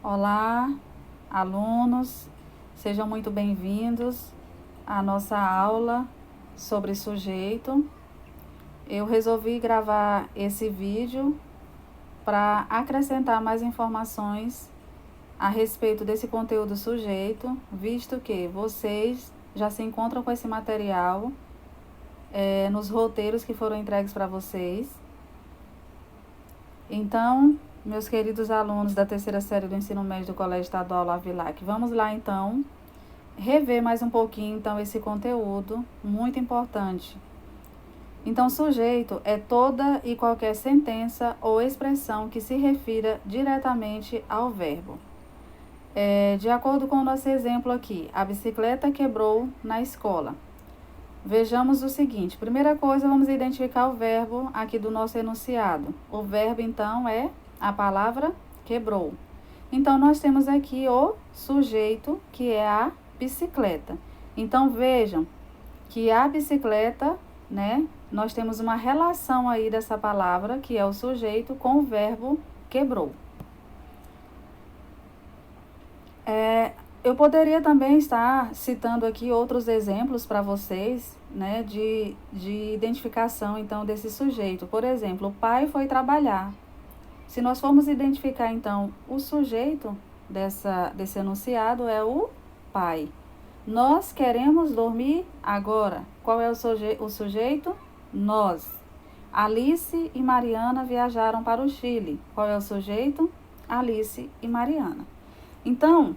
Olá, alunos, sejam muito bem-vindos à nossa aula sobre sujeito. Eu resolvi gravar esse vídeo para acrescentar mais informações a respeito desse conteúdo sujeito, visto que vocês já se encontram com esse material nos roteiros que foram entregues para vocês. Então, meus queridos alunos da terceira série do ensino médio do Colégio Estadual Lavilac, vamos lá então rever mais um pouquinho então esse conteúdo muito importante. Então, sujeito é toda e qualquer sentença ou expressão que se refira diretamente ao verbo. De acordo com o nosso exemplo aqui, a bicicleta quebrou na escola. Vejamos o seguinte, primeira coisa, vamos identificar o verbo aqui do nosso enunciado. O verbo, então, é a palavra quebrou. Então, nós temos aqui o sujeito, que é a bicicleta. Então, vejam que a bicicleta, nós temos uma relação aí dessa palavra, que é o sujeito, com o verbo quebrou. Eu poderia também estar citando aqui outros exemplos para vocês, de identificação, então, desse sujeito. Por exemplo, o pai foi trabalhar. Se nós formos identificar, então, o sujeito desse enunciado é o pai. Nós queremos dormir agora. Qual é o sujeito? Nós. Alice e Mariana viajaram para o Chile. Qual é o sujeito? Alice e Mariana. Então,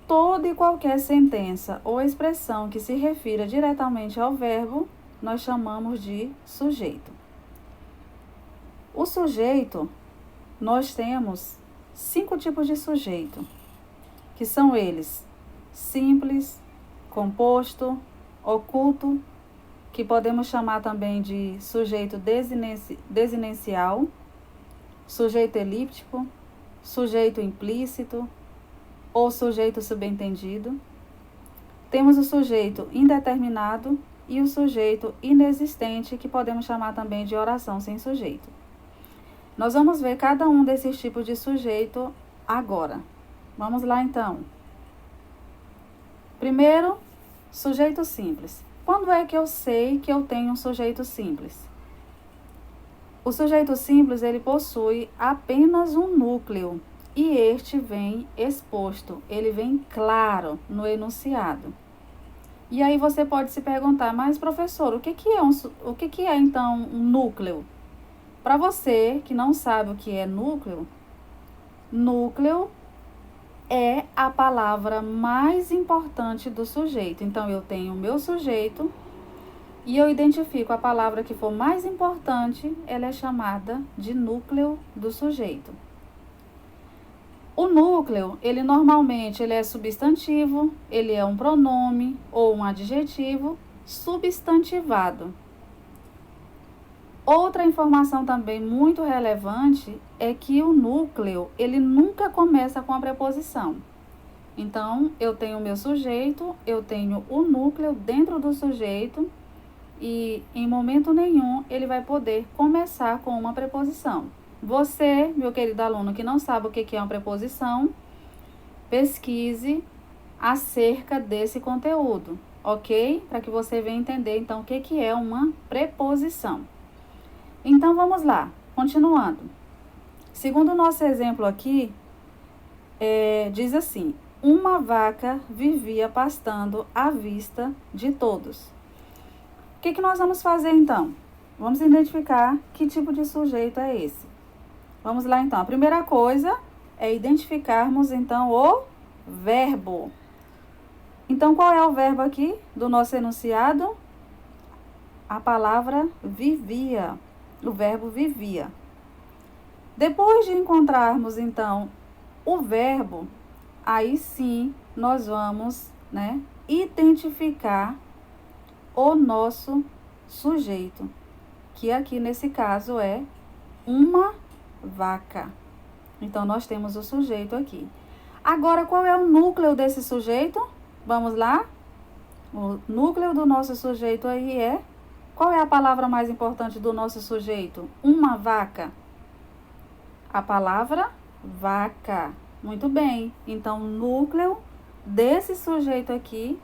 toda e qualquer sentença ou expressão que se refira diretamente ao verbo, nós chamamos de sujeito. O sujeito, nós temos 5 tipos de sujeito, que são eles: simples, composto, oculto, que podemos chamar também de sujeito desinencial, sujeito elíptico, sujeito implícito, ou sujeito subentendido. Temos o sujeito indeterminado e o sujeito inexistente, que podemos chamar também de oração sem sujeito. Nós vamos ver cada um desses tipos de sujeito agora. Vamos lá, então. Primeiro, sujeito simples. Quando é que eu sei que eu tenho um sujeito simples? O sujeito simples, ele possui apenas um núcleo. E este vem exposto, ele vem claro no enunciado. E aí você pode se perguntar, mas professor, o que é então um núcleo? Para você que não sabe o que é núcleo, núcleo é a palavra mais importante do sujeito. Então, eu tenho o meu sujeito e eu identifico a palavra que for mais importante, ela é chamada de núcleo do sujeito. O núcleo, ele normalmente é substantivo, ele é um pronome ou um adjetivo substantivado. Outra informação também muito relevante é que o núcleo, ele nunca começa com a preposição. Então, eu tenho o meu sujeito, eu tenho o núcleo dentro do sujeito e em momento nenhum ele vai poder começar com uma preposição. Você, meu querido aluno, que não sabe o que é uma preposição, pesquise acerca desse conteúdo, ok? Para que você venha entender, então, o que é uma preposição. Então, vamos lá, continuando. Segundo o nosso exemplo aqui, diz assim: uma vaca vivia pastando à vista de todos. O que nós vamos fazer, então? Vamos identificar que tipo de sujeito é esse. Vamos lá, então. A primeira coisa é identificarmos, então, o verbo. Então, qual é o verbo aqui do nosso enunciado? A palavra vivia. O verbo vivia. Depois de encontrarmos, então, o verbo, aí sim nós vamos, identificar o nosso sujeito, que aqui nesse caso é uma vaca. Então, nós temos o sujeito aqui. Agora, qual é o núcleo desse sujeito? Vamos lá? O núcleo do nosso sujeito aí é... Qual é a palavra mais importante do nosso sujeito? Uma vaca. A palavra Vaca. Muito bem. Então, o núcleo desse sujeito aqui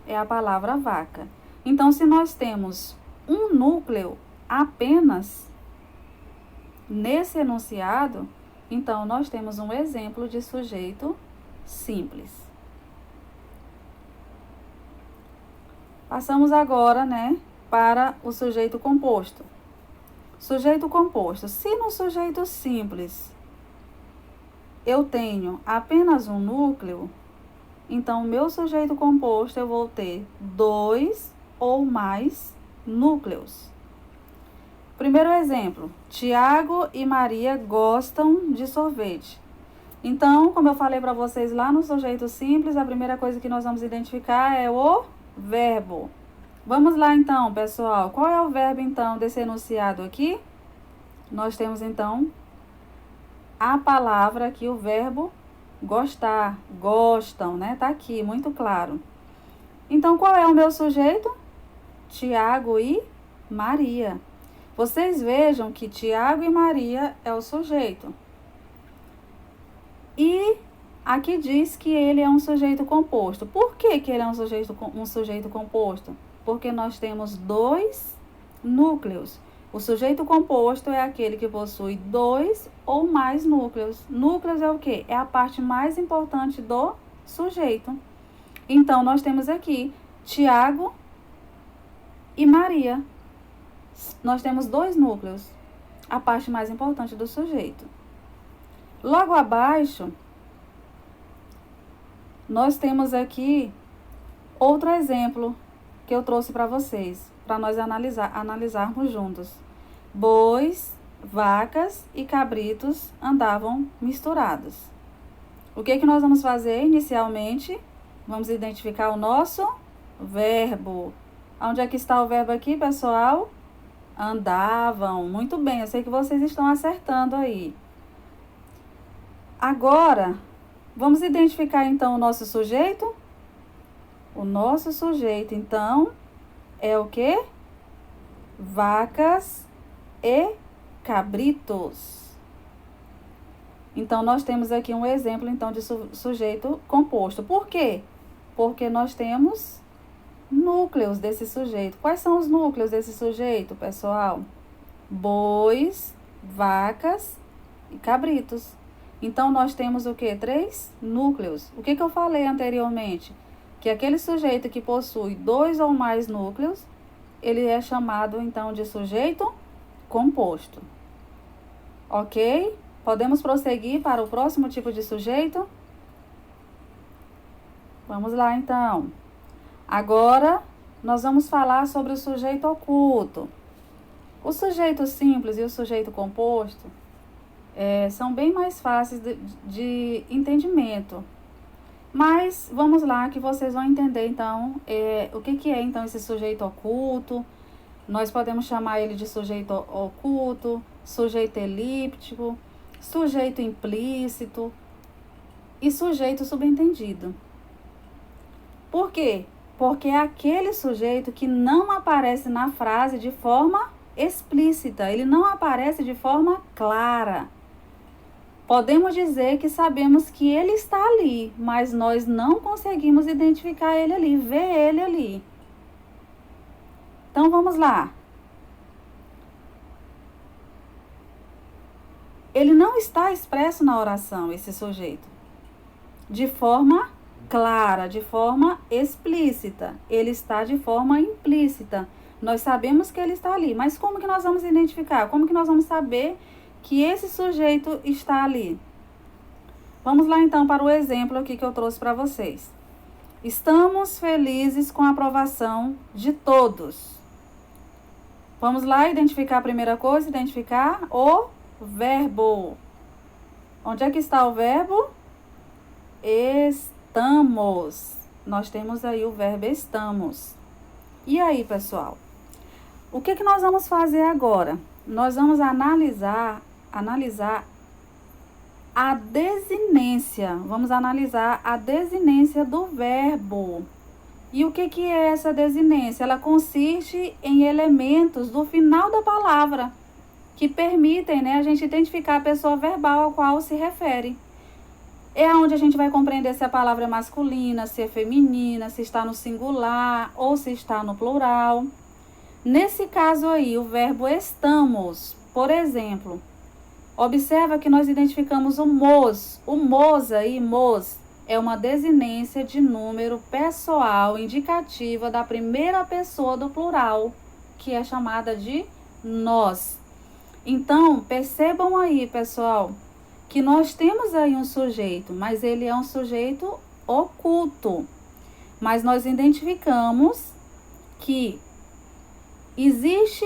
é a palavra vaca. Então, se nós temos um núcleo apenas nesse enunciado, então nós temos um exemplo de sujeito simples. Passamos agora, para o sujeito composto. Sujeito composto. Se no sujeito simples eu tenho apenas um núcleo, então o meu sujeito composto eu vou ter 2 ou mais núcleos. Primeiro exemplo, Tiago e Maria gostam de sorvete. Então, como eu falei para vocês lá no sujeito simples, a primeira coisa que nós vamos identificar é o verbo. Vamos lá então, pessoal. Qual é o verbo então desse enunciado aqui? Nós temos então a palavra aqui, o verbo gostar, gostam, Tá aqui, muito claro. Então, qual é o meu sujeito? Tiago e Maria. Vocês vejam que Tiago e Maria é o sujeito. E aqui diz que ele é um sujeito composto. Por que ele é um sujeito composto? Porque nós temos 2 núcleos. O sujeito composto é aquele que possui 2 ou mais núcleos. Núcleos é o quê? É a parte mais importante do sujeito. Então, nós temos aqui Tiago e Maria. Nós temos 2 núcleos, a parte mais importante do sujeito. Logo abaixo, nós temos aqui outro exemplo que eu trouxe para vocês, para nós analisarmos juntos. Bois, vacas e cabritos andavam misturados. O que nós vamos fazer inicialmente? Vamos identificar o nosso verbo. Onde é que está o verbo aqui, pessoal? Andavam. Muito bem, eu sei que vocês estão acertando aí. Agora, vamos identificar então o nosso sujeito? O nosso sujeito, então, é o quê? Vacas e cabritos. Então, nós temos aqui um exemplo, então, de sujeito composto. Por quê? Porque nós temos núcleos desse sujeito. Quais são os núcleos desse sujeito, pessoal? Bois, vacas e cabritos. Então, nós temos o quê? 3 núcleos. O que eu falei anteriormente? Que aquele sujeito que possui 2 ou mais núcleos, ele é chamado, então, de sujeito composto. Ok? Podemos prosseguir para o próximo tipo de sujeito? Vamos lá, então. Agora, nós vamos falar sobre o sujeito oculto. O sujeito simples e o sujeito composto são bem mais fáceis de entendimento. Mas vamos lá que vocês vão entender, então, o que é, então, esse sujeito oculto. Nós podemos chamar ele de sujeito oculto, sujeito elíptico, sujeito implícito e sujeito subentendido. Por quê? Porque é aquele sujeito que não aparece na frase de forma explícita, ele não aparece de forma clara. Podemos dizer que sabemos que ele está ali, mas nós não conseguimos identificar ele ali, ver ele ali. Então, vamos lá. Ele não está expresso na oração, esse sujeito, de forma clara, de forma explícita. Ele está de forma implícita. Nós sabemos que ele está ali, mas como que nós vamos identificar? Como que nós vamos saber que esse sujeito está ali? Vamos lá então para o exemplo aqui que eu trouxe para vocês. Estamos felizes com a aprovação de todos. Vamos lá identificar a primeira coisa, identificar o verbo. Onde é que está o verbo? Estamos. Nós temos aí o verbo estamos. E aí, pessoal? O que nós vamos fazer agora? Nós vamos analisar a desinência. Vamos analisar a desinência do verbo. E o que é essa desinência? Ela consiste em elementos do final da palavra. que permitem, né, a gente identificar a pessoa verbal ao qual se refere. É onde a gente vai compreender se a palavra é masculina, se é feminina, se está no singular ou se está no plural. Nesse caso aí, o verbo estamos, por exemplo, observa que nós identificamos o mos. O mos aí, mos, é uma desinência de número pessoal indicativa da primeira pessoa do plural, que é chamada de nós. Então, percebam aí, pessoal, que nós temos aí um sujeito, mas ele é um sujeito oculto. Mas nós identificamos que existe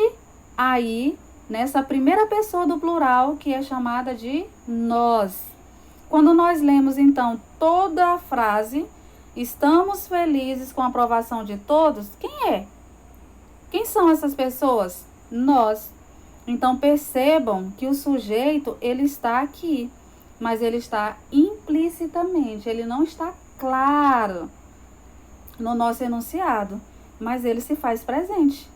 aí, nessa primeira pessoa do plural, que é chamada de nós. Quando nós lemos, então, toda a frase, estamos felizes com a aprovação de todos, quem é? Quem são essas pessoas? Nós. Então, percebam que o sujeito, ele está aqui, mas ele está implicitamente, ele não está claro no nosso enunciado, mas ele se faz presente.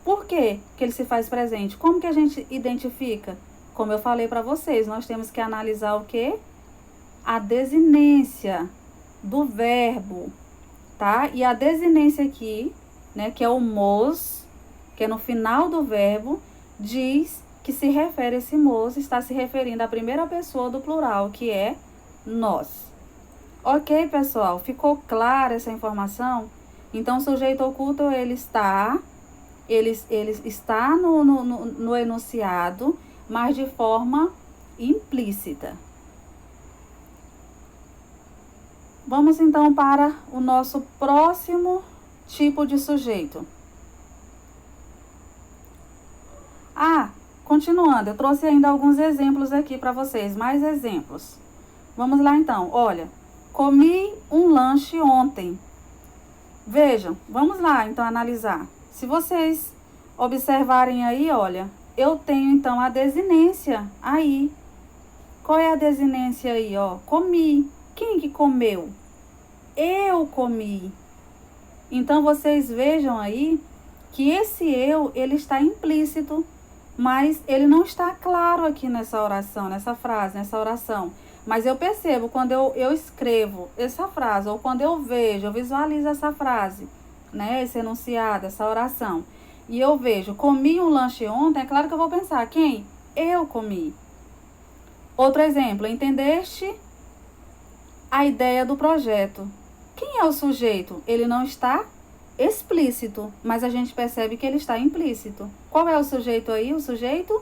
Por quê que ele se faz presente? Como que a gente identifica? Como eu falei para vocês, nós temos que analisar o quê? A desinência do verbo, tá? E a desinência aqui, né, que é o mos, que é no final do verbo, diz que se refere a esse mos, está se referindo à primeira pessoa do plural, que é nós. Ok, pessoal? Ficou clara essa informação? Então, o sujeito oculto, ele está no enunciado, mas de forma implícita. Vamos, então, para o nosso próximo tipo de sujeito. Continuando, eu trouxe ainda alguns exemplos aqui para vocês, mais exemplos. Vamos lá, então. Olha, comi um lanche ontem. Vejam, vamos lá, então, analisar. Se vocês observarem aí, olha, eu tenho, então, a desinência aí. Qual é a desinência aí, ó? Comi. Quem que comeu? Eu comi. Então, vocês vejam aí que esse eu, ele está implícito, mas ele não está claro aqui nessa oração, nessa frase, nessa oração. Mas eu percebo quando eu escrevo essa frase, ou quando eu vejo, eu visualizo essa frase, né, esse enunciado, essa oração, e eu vejo, comi um lanche ontem, é claro que eu vou pensar, quem? Eu comi. Outro exemplo, entendeste a ideia do projeto? Quem é o sujeito? Ele não está explícito, mas a gente percebe que ele está implícito. Qual é o sujeito aí? O sujeito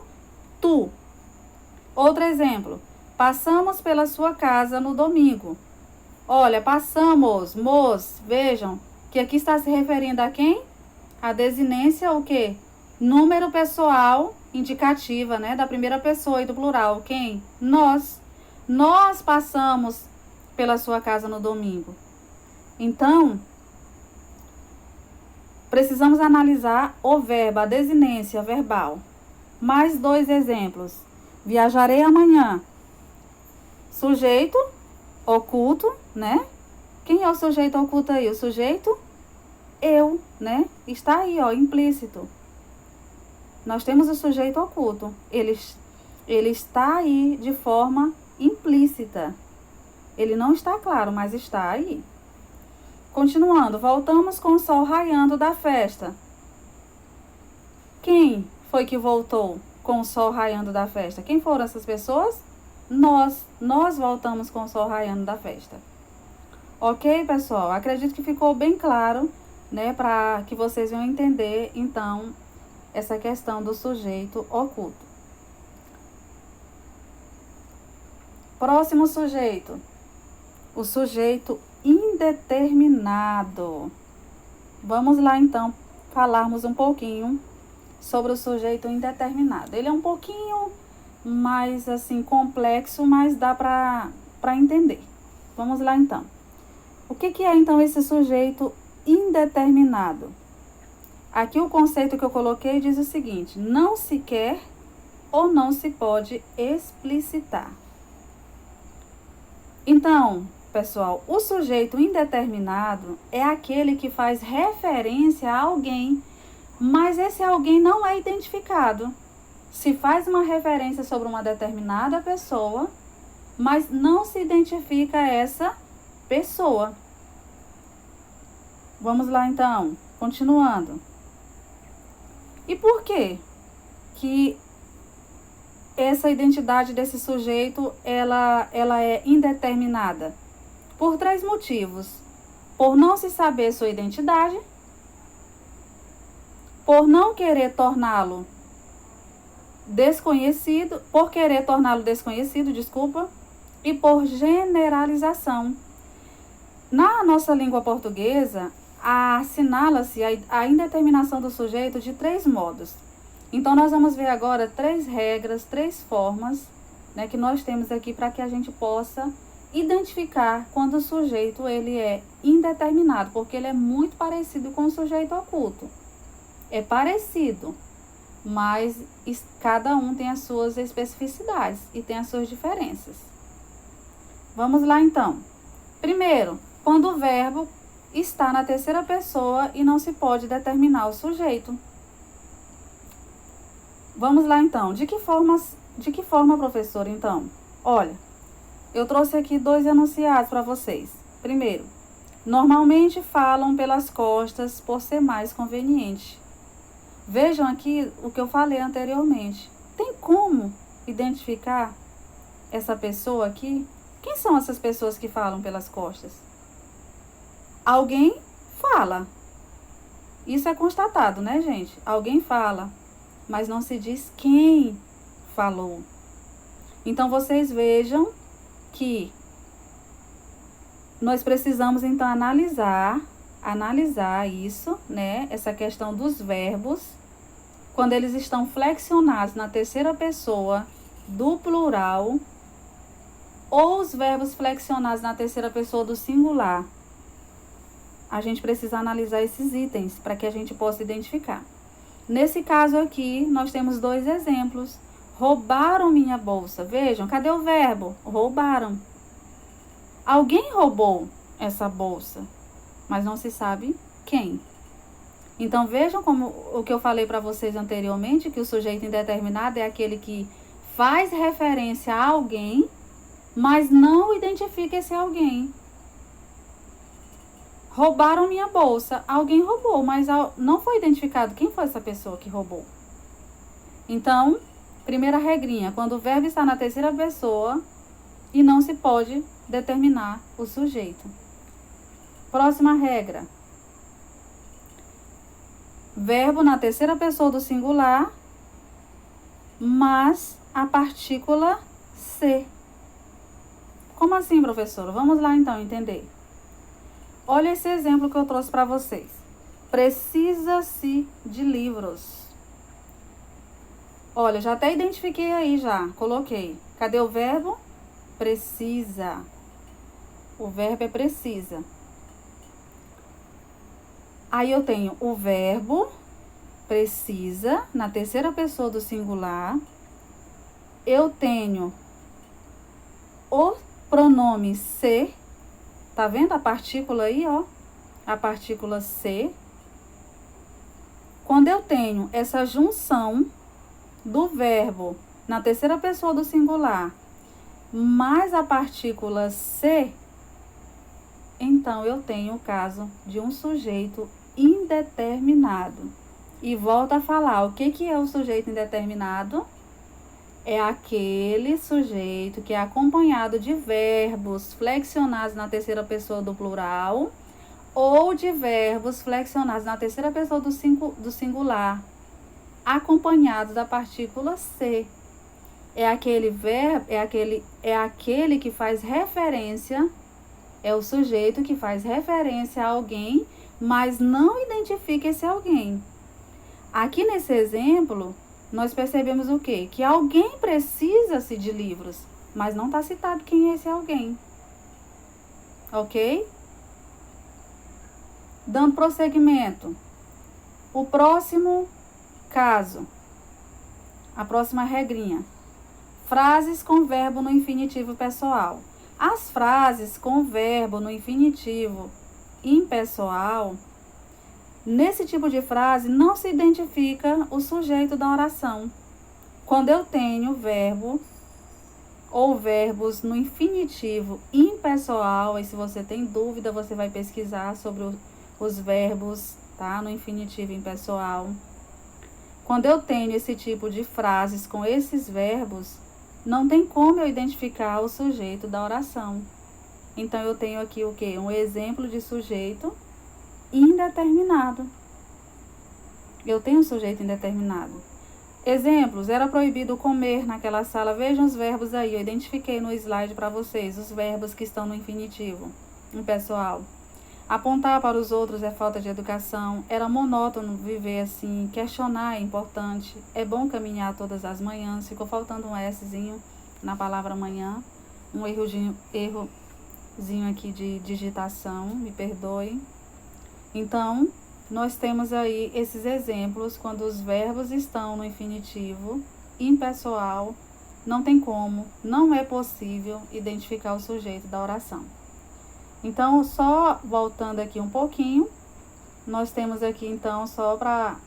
tu. Outro exemplo, passamos pela sua casa no domingo. Olha, passamos, mos, vejam, que aqui está se referindo a quem? A desinência, o quê? Número pessoal indicativa, né? Da primeira pessoa e do plural. Quem? Nós. Nós passamos pela sua casa no domingo. Então, precisamos analisar o verbo, a desinência verbal. Mais dois exemplos. Viajarei amanhã. Sujeito oculto, né? Quem é o sujeito oculto aí? O sujeito eu, né? Está aí, ó, implícito. Nós temos o sujeito oculto. Ele está aí de forma implícita. Ele não está claro, mas está aí. Continuando, voltamos com o sol raiando da festa. Quem foi que voltou com o sol raiando da festa? Quem foram essas pessoas? Nós voltamos com o sol raiando da festa. Ok, pessoal? Acredito que ficou bem claro, né? Para que vocês venham entender, então, essa questão do sujeito oculto. Próximo sujeito. O sujeito indeterminado. Vamos lá, então, falarmos um pouquinho sobre o sujeito indeterminado. Ele é um pouquinho mais, assim, complexo, mas dá para entender. Vamos lá, então. O que é, então, esse sujeito indeterminado? Aqui o conceito que eu coloquei diz o seguinte: não se quer ou não se pode explicitar. Então, pessoal, o sujeito indeterminado é aquele que faz referência a alguém, mas esse alguém não é identificado. se faz uma referência sobre uma determinada pessoa, mas não se identifica essa pessoa. Vamos lá então, continuando. E por quê que essa identidade desse sujeito ela é indeterminada? Por 3 motivos. Por não se saber sua identidade, por não querer torná-lo desconhecido, desculpa, e por generalização. Na nossa língua portuguesa, assinala-se a indeterminação do sujeito de 3 modos. Então, nós vamos ver agora 3 regras, 3 formas, né, que nós temos aqui para que a gente possa identificar quando o sujeito ele é indeterminado, porque ele é muito parecido com o sujeito oculto. É parecido, mas cada um tem as suas especificidades e tem as suas diferenças. Vamos lá então. Primeiro, quando o verbo está na terceira pessoa e não se pode determinar o sujeito. Vamos lá então. De que forma, professor, então? Olha, eu trouxe aqui 2 enunciados para vocês. Primeiro, normalmente falam pelas costas por ser mais conveniente. Vejam aqui o que eu falei anteriormente. Tem como identificar essa pessoa aqui? Quem são essas pessoas que falam pelas costas? Alguém fala. Isso é constatado, né, gente? Alguém fala, mas não se diz quem falou. Então, vocês vejam que nós precisamos, então, analisar isso, né? Essa questão dos verbos, quando eles estão flexionados na terceira pessoa do plural, ou os verbos flexionados na terceira pessoa do singular. A gente precisa analisar esses itens para que a gente possa identificar. Nesse caso aqui, nós temos 2 exemplos. Roubaram minha bolsa. Vejam, cadê o verbo? Roubaram. Alguém roubou essa bolsa, mas não se sabe quem. Então, vejam como o que eu falei para vocês anteriormente, que o sujeito indeterminado é aquele que faz referência a alguém, mas não identifica esse alguém. Roubaram minha bolsa. Alguém roubou, mas não foi identificado quem foi essa pessoa que roubou. Então, primeira regrinha, quando o verbo está na terceira pessoa e não se pode determinar o sujeito. Próxima regra. Verbo na terceira pessoa do singular, mas a partícula se. Como assim, professora? Vamos lá então entender. Olha esse exemplo que eu trouxe para vocês. Precisa-se de livros. Olha, já até identifiquei aí já, coloquei. Cadê o verbo? Precisa. O verbo é precisa. Aí eu tenho o verbo precisa na terceira pessoa do singular. Eu tenho o pronome se. Tá vendo a partícula aí, ó? A partícula se. Quando eu tenho essa junção do verbo na terceira pessoa do singular mais a partícula se, então eu tenho o caso de um sujeito indeterminado. E volto a falar, o que é o sujeito indeterminado? É aquele sujeito que é acompanhado de verbos flexionados na terceira pessoa do plural ou de verbos flexionados na terceira pessoa do singular, acompanhados da partícula se. É aquele verbo, é aquele que faz referência, é o sujeito que faz referência a alguém, mas não identifica esse alguém. Aqui nesse exemplo, nós percebemos o quê? Que alguém precisa-se de livros, mas não está citado quem é esse alguém. Ok? Dando prosseguimento. O próximo caso. A próxima regrinha. Frases com verbo no infinitivo pessoal. As frases com verbo no infinitivo impessoal, nesse tipo de frase, não se identifica o sujeito da oração. Quando eu tenho verbo ou verbos no infinitivo impessoal, e se você tem dúvida, você vai pesquisar sobre os verbos, tá? No infinitivo impessoal. Quando eu tenho esse tipo de frases com esses verbos, não tem como eu identificar o sujeito da oração. Então, eu tenho aqui o quê? Um exemplo de sujeito indeterminado. Eu tenho um sujeito indeterminado. Exemplos: era proibido comer naquela sala. Vejam os verbos aí, eu identifiquei no slide para vocês, os verbos que estão no infinitivo impessoal. Apontar para os outros é falta de educação. Era monótono viver assim. Questionar é importante. É bom caminhar todas as manhãs. Ficou faltando um Szinho na palavra manhã. Um errozinho aqui de digitação, me perdoe. Então, nós temos aí esses exemplos quando os verbos estão no infinitivo impessoal. Não tem como, não é possível identificar o sujeito da oração. Então, só voltando aqui um pouquinho, nós temos aqui, então, só para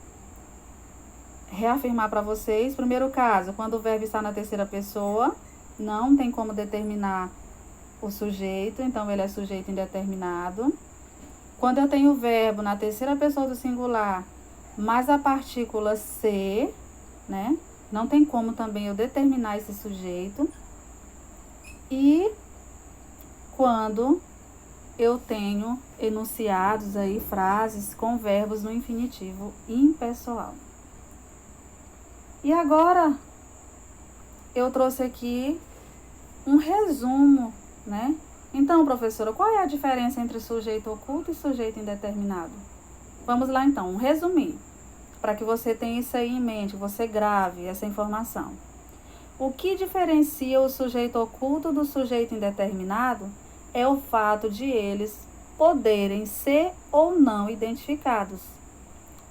reafirmar para vocês. Primeiro caso, quando o verbo está na terceira pessoa, não tem como determinar o sujeito, então ele é sujeito indeterminado. Quando eu tenho o verbo na terceira pessoa do singular, mais a partícula ser, né? Não tem como também eu determinar esse sujeito. E quando eu tenho enunciados aí, frases com verbos no infinitivo impessoal. E agora, eu trouxe aqui um resumo, né? Então, professora, qual é a diferença entre sujeito oculto e sujeito indeterminado? Vamos lá, então, um resuminho, para que você tenha isso aí em mente, você grave essa informação. O que diferencia o sujeito oculto do sujeito indeterminado é o fato de eles poderem ser ou não identificados.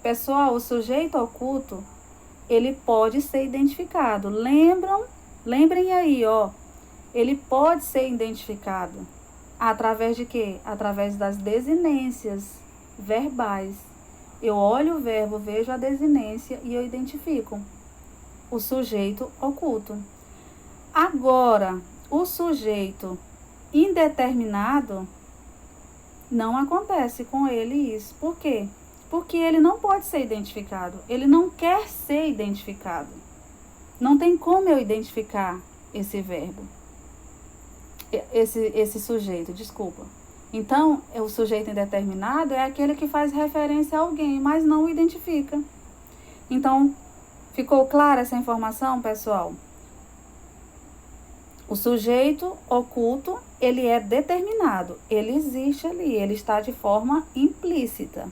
Pessoal, o sujeito oculto, ele pode ser identificado. Lembrem aí, ó. Ele pode ser identificado através de quê? Através das desinências verbais. Eu olho o verbo, vejo a desinência e eu identifico o sujeito oculto. Agora, o sujeito indeterminado, não acontece com ele isso. Por quê? Porque ele não pode ser identificado. Ele não quer ser identificado. Não tem como eu identificar esse verbo. Esse sujeito, desculpa. Então, o sujeito indeterminado é aquele que faz referência a alguém, mas não o identifica. Então, ficou clara essa informação, pessoal? O sujeito oculto, ele é determinado, ele existe ali, ele está de forma implícita.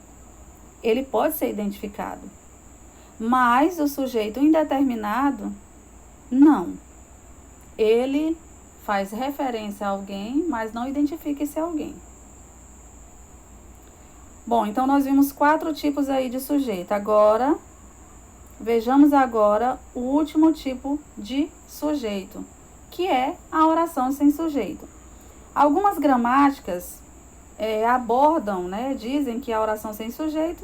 Ele pode ser identificado. Mas o sujeito indeterminado, não. Ele faz referência a alguém, mas não identifica esse alguém. Bom, então nós vimos 4 tipos aí de sujeito. Agora, vejamos agora o último tipo de sujeito, que é a oração sem sujeito. Algumas gramáticas abordam, né, dizem que a oração sem sujeito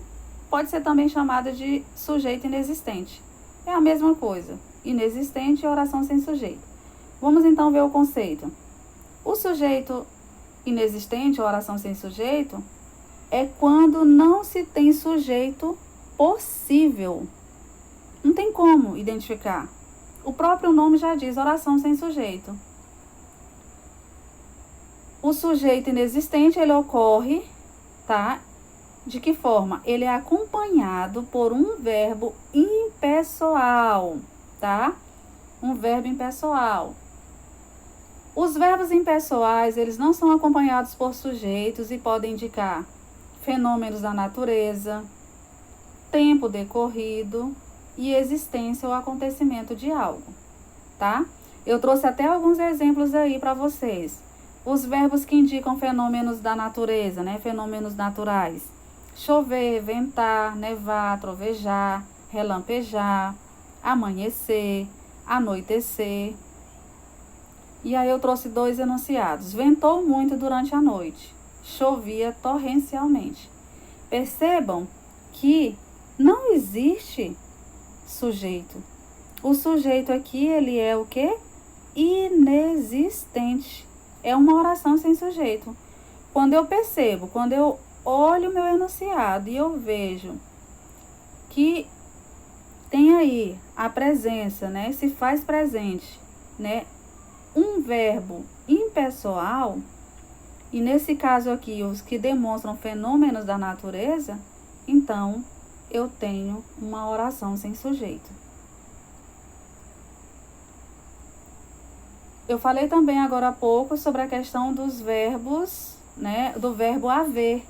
pode ser também chamada de sujeito inexistente. É a mesma coisa, inexistente e oração sem sujeito. Vamos então ver o conceito. O sujeito inexistente, ou oração sem sujeito, é quando não se tem sujeito possível. Não tem como identificar. O próprio nome já diz, oração sem sujeito. O sujeito inexistente, ele ocorre, tá? De que forma? Ele é acompanhado por um verbo impessoal, tá? Um verbo impessoal. Os verbos impessoais, eles não são acompanhados por sujeitos e podem indicar fenômenos da natureza, tempo decorrido e existência ou acontecimento de algo, tá? Eu trouxe até alguns exemplos aí para vocês. Os verbos que indicam fenômenos da natureza, né? Fenômenos naturais. Chover, ventar, nevar, trovejar, relampejar, amanhecer, anoitecer. E aí eu trouxe 2 enunciados. Ventou muito durante a noite. Chovia torrencialmente. Percebam que não existe sujeito. O sujeito aqui, ele é o quê? Inexistente. É uma oração sem sujeito. Quando eu percebo, quando eu olho o meu enunciado e eu vejo que tem aí a presença, né? Se faz presente, né? Um verbo impessoal, e nesse caso aqui, os que demonstram fenômenos da natureza, então eu tenho uma oração sem sujeito. Eu falei também agora há pouco sobre a questão dos verbos, né? Do verbo haver.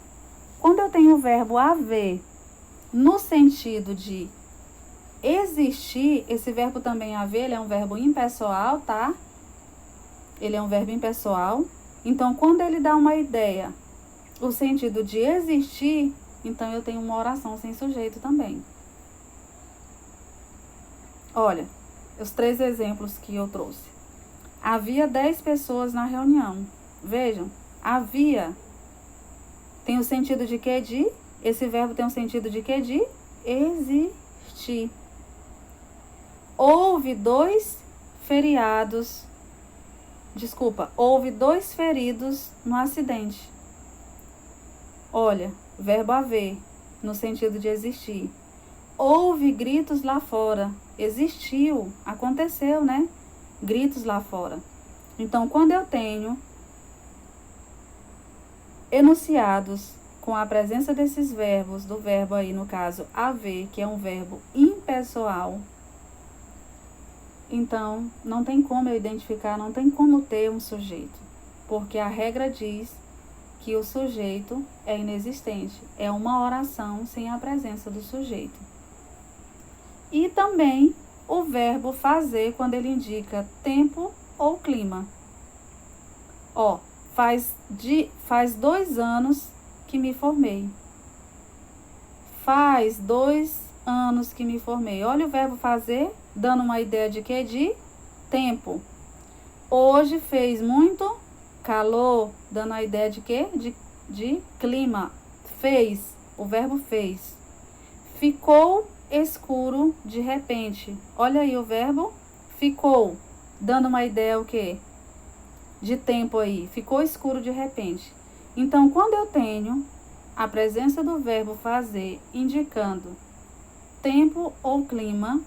Quando eu tenho o verbo haver no sentido de existir, esse verbo também haver, ele é um verbo impessoal, tá? Ele é um verbo impessoal. Então, quando ele dá uma ideia, o sentido de existir, então eu tenho uma oração sem sujeito também. Olha, os 3 exemplos que eu trouxe. Havia 10 pessoas na reunião. Vejam, havia tem o sentido de quê? Esse verbo tem o sentido de quê? De existir. Houve 2 feriados. Houve 2 feridos no acidente. Olha, verbo haver, no sentido de existir. Houve gritos lá fora. Existiu, aconteceu, né? Gritos lá fora. Então, quando eu tenho enunciados com a presença desses verbos, do verbo aí, no caso, haver, que é um verbo impessoal, então não tem como eu identificar, não tem como ter um sujeito, porque a regra diz que o sujeito é inexistente, é uma oração sem a presença do sujeito. E também o verbo fazer, quando ele indica tempo ou clima. Ó, faz 2 anos que me formei. Faz 2 anos que me formei. Olha o verbo fazer, dando uma ideia de quê? De tempo. Hoje fez muito calor, dando a ideia de quê? De clima. Fez, o verbo fez. Ficou escuro de repente. Olha aí o verbo ficou, dando uma ideia o quê? De tempo aí. Ficou escuro de repente. Então, quando eu tenho a presença do verbo fazer indicando tempo ou clima,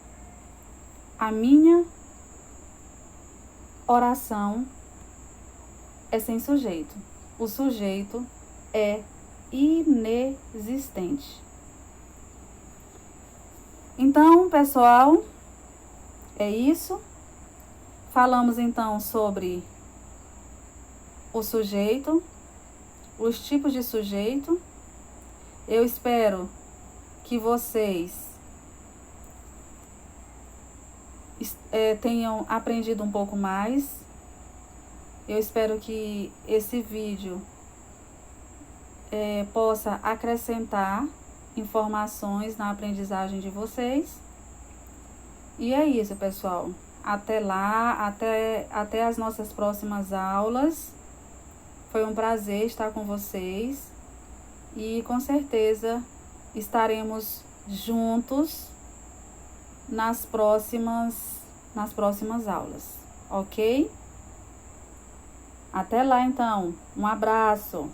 a minha oração é sem sujeito. O sujeito é inexistente. Então, pessoal, é isso. Falamos então sobre o sujeito, os tipos de sujeito. Eu espero que vocês tenham aprendido um pouco mais. Eu espero que esse vídeo possa acrescentar informações na aprendizagem de vocês. E é isso, pessoal. Até lá, até as nossas próximas aulas. Foi um prazer estar com vocês. E com certeza estaremos juntos nas próximas aulas, ok? Até lá então, um abraço!